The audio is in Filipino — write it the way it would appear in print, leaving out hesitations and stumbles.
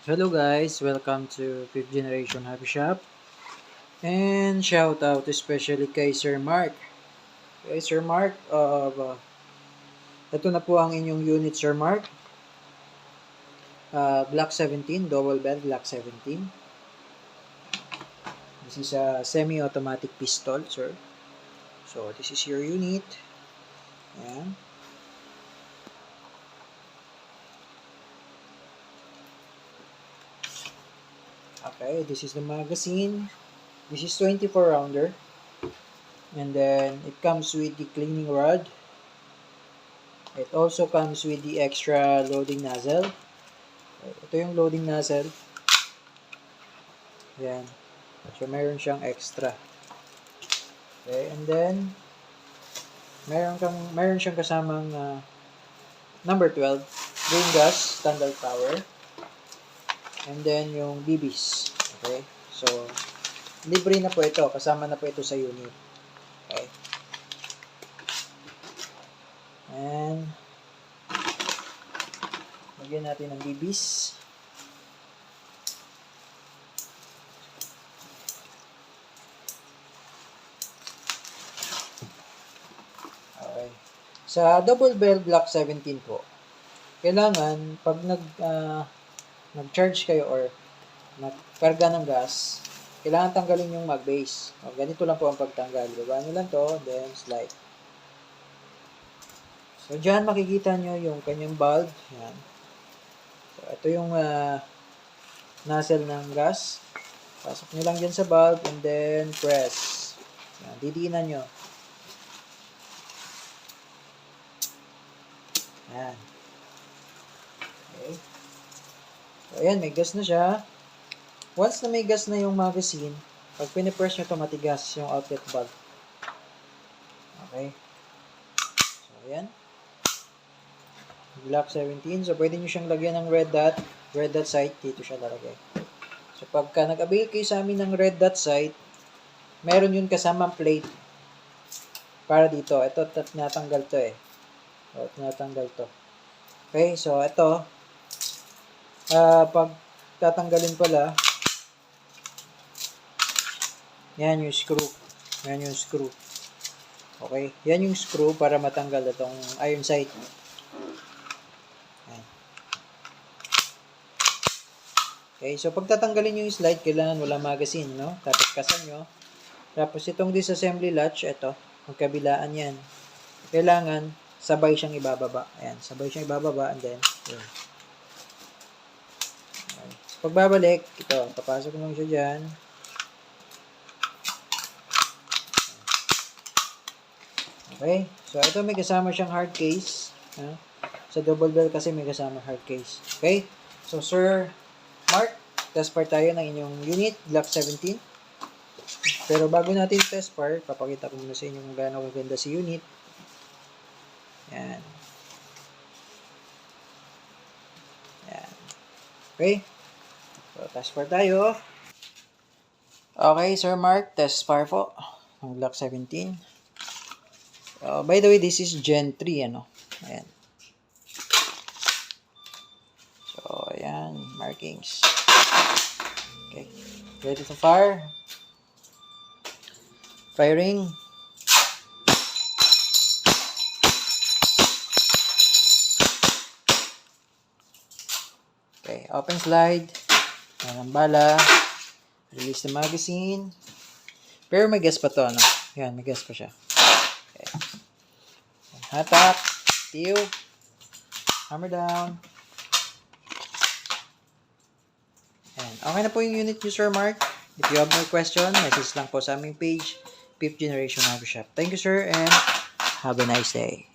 Hello guys, welcome to 5th Generation Hobby Shop. And shout out especially kay Sir Mark. Kay Sir Mark, ito na po ang inyong unit Sir Mark. Glock 17, double bell Glock 17. This is a semi-automatic pistol, sir. So this is your unit. Ayan. Okay, this is the magazine. This is 24 rounder. And then it comes with the cleaning rod. It also comes with the extra loading nozzle. Ito yung loading nozzle. Yan. So meron siyang extra. Okay, and then meron siyang kasamang number 12 green gas standard power. And then yung BBs. Okay? So libre na po ito, kasama na po ito sa unit. Okay? And lagyan natin ng BBs. Okay. Sa double bell Glock 17 po, kailangan pag nag-charge kayo or nagkarga ng gas, kailangan tanggalin yung mag base. O, ganito lang po ang pagtanggal. Baba nyo lang to, then slide. So, dyan makikita nyo yung kanyang bulb. Yan. So, ito yung nozzle ng gas. Pasok nyo lang dyan sa bulb and then press. Yan, didiinan nyo. Yan. Okay. So, ayan, may gas na siya. Once na may gas na yung magazine, pag pinipress nyo ito, matigas yung outlet bulb. Okay. So, ayan. Glock 17. So, pwede nyo siyang lagyan ng red dot sight. Dito siya lalagay. So, pagka nag-avail kayo sa amin ng red dot sight, meron yun kasamang plate para dito. Ito, tinatanggal to eh. So, tinatanggal to. Okay, so, ito. Pag tatanggalin pala, yan yung screw. Yan yung screw. Okay, yan yung screw para matanggal itong iron sight. Yan. Okay, so pag tatanggalin nyo yung slide, kailangan wala magazine, no? Tatakkasan nyo. Tapos itong disassembly latch, ito, magkabilaan yan. Kailangan sabay siyang ibababa. Ayan, sabay siyang ibababa and then, yun. Okay. So, pagbabalik, ito, papasok lang siya dyan. Okay, so ito may kasama siyang hard case. Sa double bell kasi may kasama hard case. Okay, so Sir Mark, test part tayo ng inyong unit, Glock 17. Pero bago natin test part, papakita ko muna sa inyo kung gaano kaganda si unit. Yan. Yan. Okay, so test part tayo. Okay, Sir Mark, test part po ng Glock 17. By the way, this is Gen 3, ano? Ayan. So, ayan, markings. Okay, ready to fire. Firing. Okay, open slide. Ayan ang bala. Release the magazine. Pero may gas pa to, ano? Ayan, may gas pa siya. Okay. Hatak, tiyo, hammer down. And okay na po yung unit nyo, Sir Mark. If you have more question, message lang po sa aming page, 5th Generation Hobby Shop. Thank you, sir, and have a nice day.